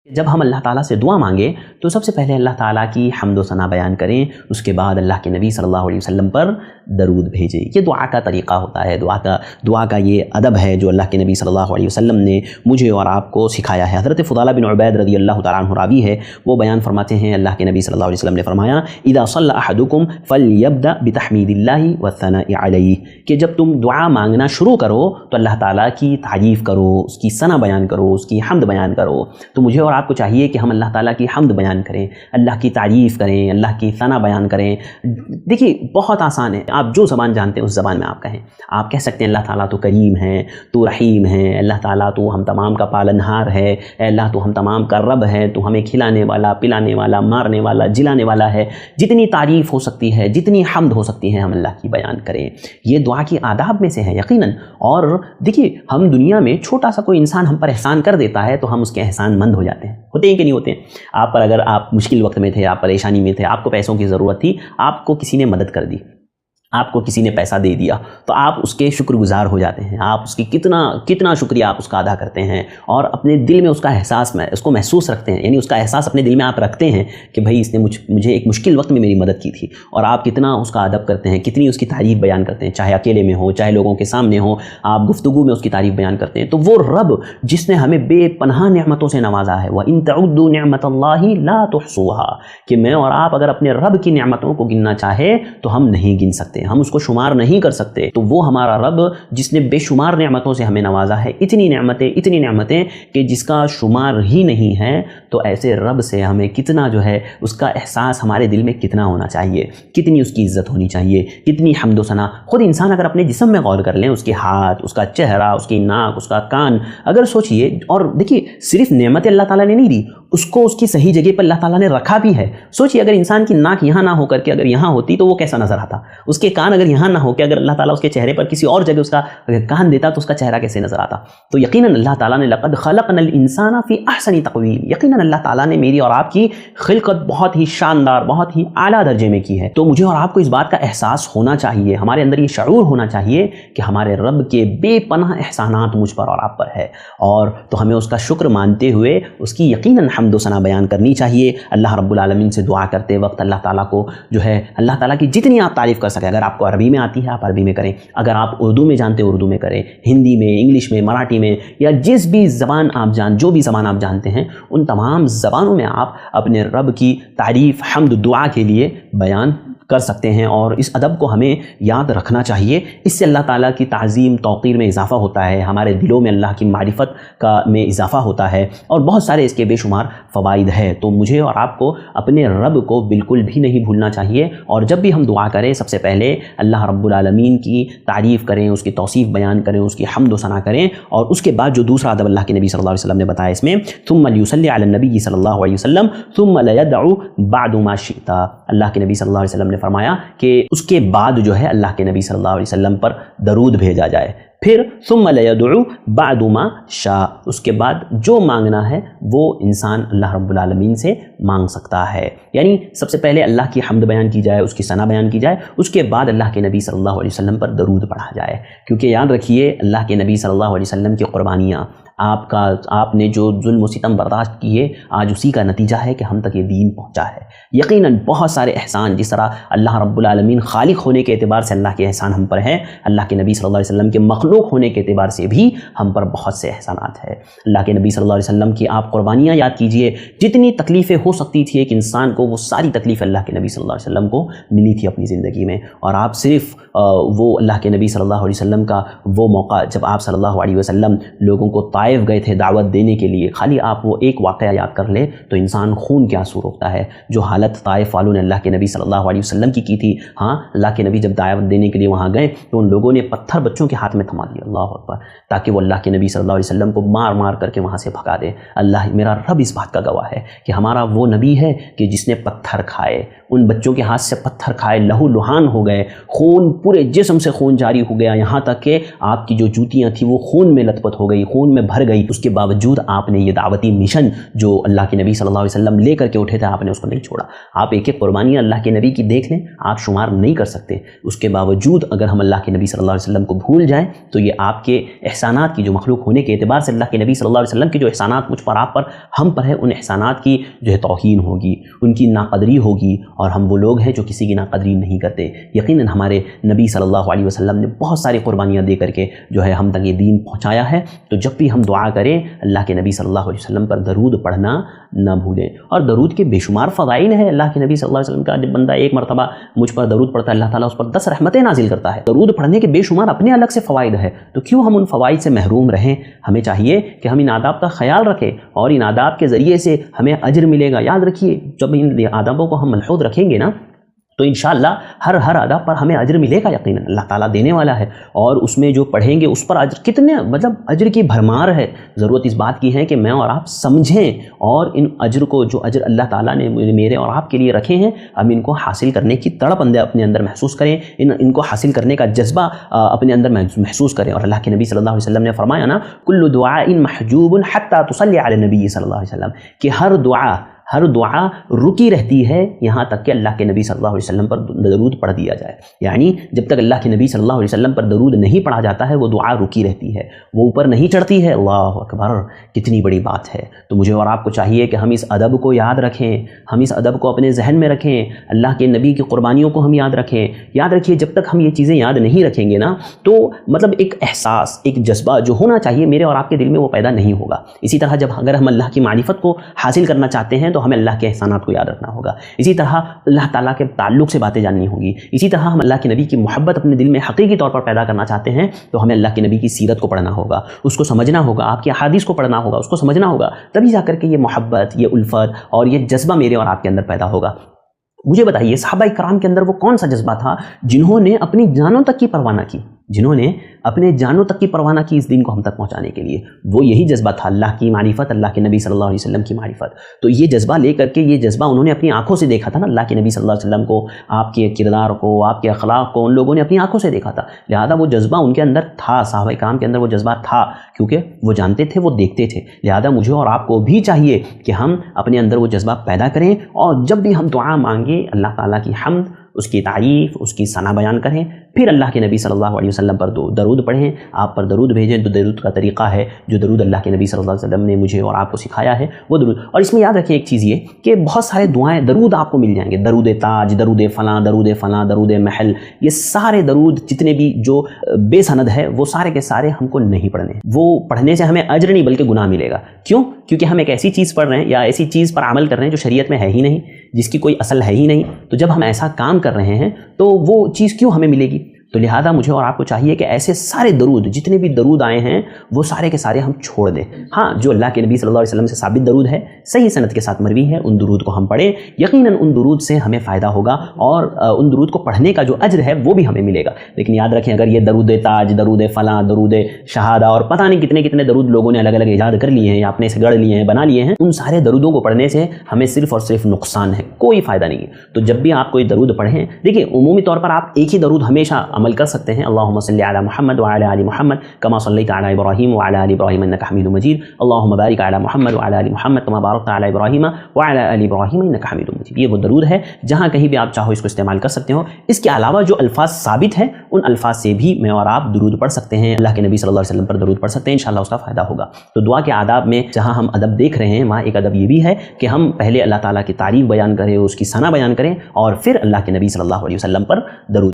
جب ہم اللہ تعالیٰ سے دعا مانگیں تو سب سے پہلے اللہ تعالیٰ کی حمد و ثنا بیان کریں، اس کے بعد اللہ کے نبی صلی اللہ علیہ وسلم پر درود بھیجیں۔ یہ دعا کا طریقہ ہوتا ہے، دعا کا یہ ادب ہے جو اللہ کے نبی صلی اللہ علیہ وسلم نے مجھے اور آپ کو سکھایا ہے۔ حضرت فضالہ بن عبید رضی اللہ تعالیٰ عنہ راوی ہے، وہ بیان فرماتے ہیں اللہ کے نبی صلی اللہ علیہ وسلم نے فرمایا اذا صلی احدکم فلیبدأ بتحمید اللہ والثناء علیہ، کہ جب تم دعا مانگنا شروع کرو تو اللہ تعالیٰ کی تعریف کرو، اس کی ثنا بیان کرو، اس کی حمد بیان کرو۔ تو مجھے اور آپ کو چاہیے کہ ہم اللہ تعالیٰ کی حمد بیان کریں، اللہ کی تعریف کریں، اللہ کی ثنا بیان کریں۔ دیکھیے بہت آسان ہے، آپ جو زبان جانتے ہیں اس زبان میں آپ کہیں۔ آپ کہہ سکتے ہیں اللہ تعالیٰ تو کریم ہے، تو رحیم ہے، اللہ تعالیٰ تو ہم تمام کا پالنہار ہے، اے اللہ تو ہم تمام کا رب ہے، تو ہمیں کھلانے والا، پلانے والا، مارنے والا، جلانے والا ہے۔ جتنی تعریف ہو سکتی ہے، جتنی حمد ہو سکتی ہے، ہم اللہ کی بیان کریں۔ یہ دعا کی آداب میں سے ہے یقیناً۔ اور دیکھیے ہم دنیا میں چھوٹا سا کوئی انسان ہم پر احسان کر دیتا ہے تو ہم اس کے احسان مند ہو جاتے ہیں، ہوتے ہیں کہ نہیں ہوتے ہیں؟ آپ پر اگر آپ مشکل وقت میں تھے، آپ پریشانی میں تھے، آپ کو پیسوں کی ضرورت تھی، آپ کو کسی نے مدد کر دی، آپ کو کسی نے پیسہ دے دیا، تو آپ اس کے شکر گزار ہو جاتے ہیں، آپ اس کی کتنا شکریہ آپ اس کا ادا کرتے ہیں، اور اپنے دل میں اس کا احساس میں اس کو محسوس رکھتے ہیں، یعنی اس کا احساس اپنے دل میں آپ رکھتے ہیں کہ بھائی اس نے مجھے ایک مشکل وقت میں میری مدد کی تھی، اور آپ کتنا اس کا ادب کرتے ہیں، کتنی اس کی تعریف بیان کرتے ہیں، چاہے اکیلے میں ہو، چاہے لوگوں کے سامنے ہو، آپ گفتگو میں اس کی تعریف بیان کرتے ہیں۔ تو وہ رب جس نے ہمیں بے پناہ نعمتوں سے نوازا ہے، وَإِن تَعُدُّوا نِعْمَةَ اللَّهِ لَا تُحْصُوهَا، کہ میں اور آپ اگر اپنے رب کی نعمتوں کو گننا چاہے تو ہم نہیں گن سکتے، ہم اس کو شمار نہیں کر سکتے۔ تو وہ ہمارا رب جس نے بے شمار نعمتوں سے ہمیں نوازا ہے، اتنی نعمتیں کہ جس کا شمار ہی نہیں ہے، تو ایسے رب سے ہمیں کتنا جو ہے اس کا احساس ہمارے دل میں کتنا ہونا چاہیے، کتنی اس کی عزت ہونی چاہیے، کتنی حمد و ثنا۔ خود انسان اگر اپنے جسم میں غور کر لیں، اس کے ہاتھ، اس کا چہرہ، اس کی ناک، اس کا کان، اگر سوچئے، اور دیکھیے صرف نعمت اللہ تعالیٰ نے نہیں دی، اس کو اس کی صحیح جگہ پر اللہ تعالیٰ نے رکھا بھی ہے۔ سوچئے اگر انسان کی ناک یہاں نہ ہو کر کے اگر یہاں ہوتی تو وہ کیسا نظر آتا، اس کے کان اگر یہاں نہ ہو کہ اگر اللہ تعالیٰ اس کے چہرے پر کسی اور جگہ اس کا کان دیتا تو اس کا چہرہ کیسے نظر آتا۔ تو یقیناً اللہ تعالیٰ نے لقد خلقنا الانسان فی احسن تقویم، یقیناً اللہ تعالیٰ نے میری اور آپ کی خلقت بہت ہی شاندار، بہت ہی اعلیٰ درجے میں کی ہے۔ تو مجھے اور آپ کو اس بات کا احساس ہونا چاہیے، ہمارے اندر یہ شعور ہونا چاہیے کہ ہمارے رب کے بے پناہ احسانات مجھ پر اور آپ پر ہے، اور تو ہمیں اس کا شکر مانتے ہوئے اس کی یقیناً حمد و ثنا بیان کرنی چاہیے۔ اللہ رب العالمین سے دعا کرتے وقت اللہ تعالیٰ کو جو ہے اللہ تعالیٰ کی جتنی آپ تعریف کر سکیں، اگر آپ کو عربی میں آتی ہے آپ عربی میں کریں، اگر آپ اردو میں جانتے اردو میں کریں، ہندی میں، انگلش میں، مراٹھی میں، یا جس بھی زبان آپ جو بھی زبان آپ جانتے ہیں، ان تمام زبانوں میں آپ اپنے رب کی تعریف، حمد، دعا کے لیے بیان کر سکتے ہیں، اور اس ادب کو ہمیں یاد رکھنا چاہیے۔ اس سے اللہ تعالیٰ کی تعظیم، توقیر میں اضافہ ہوتا ہے، ہمارے دلوں میں اللہ کی معرفت میں اضافہ ہوتا ہے، اور بہت سارے اس کے بے شمار فوائد ہے۔ تو مجھے اور آپ کو اپنے رب کو بالکل بھی نہیں بھولنا چاہیے، اور جب بھی ہم دعا کریں سب سے پہلے اللہ رب العالمین کی تعریف کریں، اس کی توصیف بیان کریں، اس کی حمد و ثنا کریں، اور اس کے بعد جو دوسرا ادب اللہ کے نبی صلی اللہ علیہ وسلم نے بتایا اس میں ثم لیصلی علی النبی صلی اللہ علیہ وسلم ثم لیدعو بعد ما شئت، اللہ کے نبی صلی اللہ علیہ وسلم نے فرمایا کہ اس کے بعد جو ہے اللہ کے نبی صلی اللہ علیہ وسلم پر درود بھیجا جائے، پھر ثم لیدعو بعد ما شاء، اس کے بعد جو مانگنا ہے وہ انسان اللہ رب العالمین سے مانگ سکتا ہے۔ یعنی سب سے پہلے اللہ کی حمد بیان کی جائے، اس کی ثنا بیان کی جائے، اس کے بعد اللہ کے نبی صلی اللہ علیہ وسلم پر درود پڑھا جائے، کیونکہ یاد رکھیے اللہ کے نبی صلی اللہ علیہ وسلم کی قربانیاں، آپ نے جو ظلم و ستم برداشت کیے، آج اسی کا نتیجہ ہے کہ ہم تک یہ دین پہنچا ہے۔ یقیناً بہت سارے احسان، جس طرح اللہ رب العالمین خالق ہونے کے اعتبار سے اللہ کے احسان ہم پر ہے، اللہ کے نبی صلی اللہ علیہ وسلم کے مخلوق ہونے کے اعتبار سے بھی ہم پر بہت سے احسانات ہیں۔ اللہ کے نبی صلی اللہ علیہ وسلم کی آپ قربانیاں یاد کیجئے، جتنی تکلیفیں ہو سکتی تھی ایک انسان کو، وہ ساری تکلیفیں اللہ کے نبی صلی اللہ علیہ وسلم کو ملی تھی اپنی زندگی میں، اور آپ صرف وہ اللہ کے نبی صلی اللہ علیہ وسلم کا وہ موقع جب آپ صلی اللہ علیہ وسلم لوگوں کو طائف گئے تھے دعوت دینے کے لیے، خالی آپ وہ ایک واقعہ یاد کر لے تو انسان خون کے آنسو روکتا ہے، جو حالت طائف والوں نے اللہ کے نبی صلی اللہ علیہ وسلم کی تھی۔ ہاں، اللہ کے نبی جب دعوت دینے کے لیے وہاں گئے تو ان لوگوں نے پتھر بچوں کے ہاتھ میں تھما دیا، اللہ اکبر، تاکہ وہ اللہ کے نبی صلی اللہ علیہ وسلم کو مار مار کر کے وہاں سے بھگا دے۔ اللہ میرا رب اس بات کا گواہ ہے کہ ہمارا وہ نبی ہے کہ جس نے پتھر کھائے، ان بچوں کے ہاتھ سے پتھر کھائے، لہو لہان ہو گئے، خون پورے جسم سے خون جاری ہو گیا، یہاں تک کہ آپ کی جو جوتیاں تھیں وہ خون میں لت پت ہو گئی، خون میں بھر भर गई, उसके बावजूद आपने ये दावती मिशन जो अल्लाह के नबी सल्लल्लाहु अलैहि वसल्लम लेकर के उठे थे, आपने उसको नहीं छोड़ा। आप एक एक कुर्बानियाँ अल्लाह के नबी की देख लें, आप शुमार नहीं कर सकते। उसके बावजूद अगर हम अल्लाह के नबी सल्लल्लाहु अलैहि वसल्लम को भूल जाएं तो ये आपके एहसानात की, जो मखलूक होने के एतबार से अल्लाह के नबी सल्लल्लाहु अलैहि वसल्लम के जो एहसानात मुझ पर, आप पर, हम पर है, उन एहसानात की जो है तौहीन होगी, उनकी नाकदरी होगी। और हम वो लोग हैं जो किसी की नाकदरी नहीं करते। यकीनन हमारे नबी सल्लल्लाहु अलैहि वसल्लम ने बहुत सारी कुर्बानियाँ दे करके जो है हम तक ये दीन पहुँचाया है। तो जब भी हम दुआ करें, अल्लाह के नबी सल्लल्लाहु अलैहि वसल्लम पर दरूद पढ़ना न भूलें। और दरूद के बेशुमार फ़ज़ाइल है। अल्लाह के नबी सल्लल्लाहु अलैहि वसल्लम का जब बंदा एक मरतबा मुझ पर दरूद पढ़ता है, अल्लाह ताला उस पर 10 रहमतें नाजिल करता है। दरूद पढ़ने के बेशुमार अपने अलग से फ़वाइद है, तो क्यों हम उन फ़वाइद से महरूम रहें। हमें चाहिए कि हम इन आदाब का ख्याल रखें और इन आदाब के ज़रिए से हमें अज्र मिलेगा। याद रखिए, जब इन आदाबों को हम मलहूज़ रखेंगे ना, तो इंशाअल्लाह हर आदाब पर हमें अज्र मिलेगा। यकीनन अल्लाह ताला देने वाला है। और उसमें जो पढ़ेंगे उस पर अज्र कितने, मतलब अज्र की भरमार है। ज़रूरत इस बात की है कि मैं और आप समझें और इन अज्र को, जो अज्र अल्लाह ताला ने मेरे और आपके लिए रखे हैं, हम इनको हासिल करने की तड़प अपने अंदर महसूस करें, इनको हासिल करने का जज्बा अपने अंदर महसूस करें। और अल्लाह के नबी सल्लल्लाहु अलैहि वसल्लम ने फरमाया ना, कुल्लु दुआइन महजूबुन हत्ता तुसल्ली अला नबी सल्लल्लाहु अलैहि वसल्लम, कि हर दुआ रुकी रहती है यहाँ तक कि अल्लाह के नबी सल्लल्लाहु अलैहि वसल्लम पर दरूद पढ़ दिया जाए। यानी जब तक अल्लाह के नबी सल्लल्लाहु अलैहि वसल्लम पर दरूद नहीं पढ़ा जाता है, वो दुआ रुकी रहती है, वो ऊपर नहीं चढ़ती है। अल्लाह अकबर, कितनी बड़ी बात है। तो मुझे और आपको चाहिए कि हम इस अदब को याद रखें, हम इस अदब को अपने जहन में रखें, अल्लाह के नबी की कुर्बानियों को हम याद रखें। याद रखिए, जब तक हम ये चीज़ें याद नहीं रखेंगे ना, तो मतलब एक एहसास, एक जज्बा जो होना चाहिए मेरे और आपके दिल में, वो पैदा नहीं होगा। इसी तरह जब अगर हम अल्लाह की मारिफत को हासिल करना चाहते हैं, तो हमें अल्लाह के एहसानात को याद रखना होगा। इसी तरह अल्लाह ताला के ताल्लुक से बातें जाननी होगी। इसी तरह हम अल्लाह के नबी की मोहब्बत अपने दिल में हकीकी तौर पर पैदा करना चाहते हैं, तो हमें अल्लाह के नबी की सीरत को पढ़ना होगा, उसको समझना होगा, आपकी अहादीस को पढ़ना होगा, उसको समझना होगा। तभी जाकर के ये मोहब्बत, ये उल्फत और ये जज्बा मेरे और आपके अंदर पैदा होगा। मुझे बताइए, सहाबा इकराम के अंदर वो कौन सा जज्बा था जिन्होंने अपनी जानों तक की परवाह न की, जिन्होंने अपने जानों तक की परवाह न की इस दिन को हम तक पहुंचाने के लिए? वो यही जज्बा था, अल्लाह की मारिफत, अल्लाह के नबी सल्लल्लाहु अलैहि वसल्लम की मारिफत। तो ये जज्बा लेकर के, ये जज्बा उन्होंने अपनी आंखों से देखा था ना, अल्लाह के नबी सल्लल्लाहु अलैहि वसल्लम को, आपके किरदार को, आपके अखलाक को उन लोगों ने अपनी आंखों से देखा था। लिहाजा वो जज्बा उनके अंदर था, सहाबा इकराम के अंदर वो जज्बा था, क्योंकि वो जानते थे, वो देखते थे। लिहाजा मुझे और आपको भी चाहिए कि हम अपने अंदर वो जज्बा पैदा करें, और जब भी हम दुआ मांगे, अल्लाह ताला की हम्द, उसकी तारीफ़, उसकी सना बयान करें, फिर अल्लाह के नबी सल्लल्लाहु अलैहि वसल्लम पर दरूद पढ़ें, आप पर दरूद भेजें। तो दरूद का तरीक़ा है, जो दरूद अल्लाह के नबी सल्लल्लाहु अलैहि वसल्लम ने मुझे और आपको सिखाया है, वो दरूद। और इसमें याद रखें एक चीज़ ये कि बहुत सारे दुआएं, दरूद आपको मिल जाएंगे, दरूद ताज, दरूद फ़लाँ, दरूद फ़लाँ, दरूद महल, ये सारे दरूद जितने भी जो बेसनद है, वो सारे के सारे हमको नहीं पढ़ने। वो पढ़ने से हमें अज्र नहीं बल्कि गुनाह मिलेगा। क्यों? क्योंकि हम एक ऐसी चीज़ पढ़ रहे हैं या ऐसी चीज़ पर अमल कर रहे हैं जो शरीयत में है ही नहीं, जिसकी कोई असल है ही नहीं। तो जब हम ऐसा काम कर रहे हैं तो वो चीज़ क्यों हमें मिलेगी? तो लिहाजा मुझे और आपको चाहिए कि ऐसे सारे दरूद, जितने भी दरूद आए हैं, वो सारे के सारे हम छोड़ दें। हाँ, जो अल्लाह के नबी सल्लल्लाहु अलैहि वसल्लम से साबित दरूद है, सही सनद के साथ मरवी है, उन दरूद को हम पढ़ें। यकीनन उन दरूद से हमें फ़ायदा होगा और उन दरूद को पढ़ने का जो अज्र है वो भी हमें मिलेगा। लेकिन याद रखें, अगर ये दरूद ताज, दरूद फ़लाँ, दरूद शहादा और पता नहीं कितने कितने दरूद लोगों ने अलग अलग ईजाद कर लिए हैं या अपने से गढ़ लिए हैं, बना लिए हैं, उन सारे दरूदों को पढ़ने से हमें सिर्फ़ और सिर्फ नुकसान है, कोई फ़ायदा नहीं है। तो जब भी आप कोई दरूद पढ़ें, देखिए उमूमी तौर पर आप एक ही दरूद हमेशा अमल कर सकते हैं। अल्लाहुम्मा सल्ली अला मुहम्मद व अला आलि मुहम्मद कमा सल्लैता अला इब्राहीम व अला आलि इब्राहीम इन्नका हमीदुम मजीद। अल्लाहुम्मा बारिक अला मुहम्मद व अला आलि मुहम्मद कमा बारकता अला इब्राहीम व अला आलि इब्राहीम इन्नका हमीदुम मजीद। ये वो दरूद है जहाँ कहीं भी आप चाहो इसको इस्तेमाल कर सकते हो। इसके अलावा जो अल्फाज साबित हैं, उन अल्फाज से भी मैं और आप दरूद पढ़ सकते हैं, अल्लाह के नबी सल्लल्लाहु अलैहि वसल्लम पर दरूद पढ़ सकते हैं। इंशाअल्लाह उसका फ़ायदा होगा। तो दुआ के आदाब में जहाँ हम अदब देख रहे हैं, वहाँ एक अदब ये भी है कि हम पहले अल्लाह ताला की तारीफ़ बयान करें, उसकी सना बयान करें, और फिर अल्लाह के नबी सल्लल्लाहु अलैहि वसल्लम पर दरूद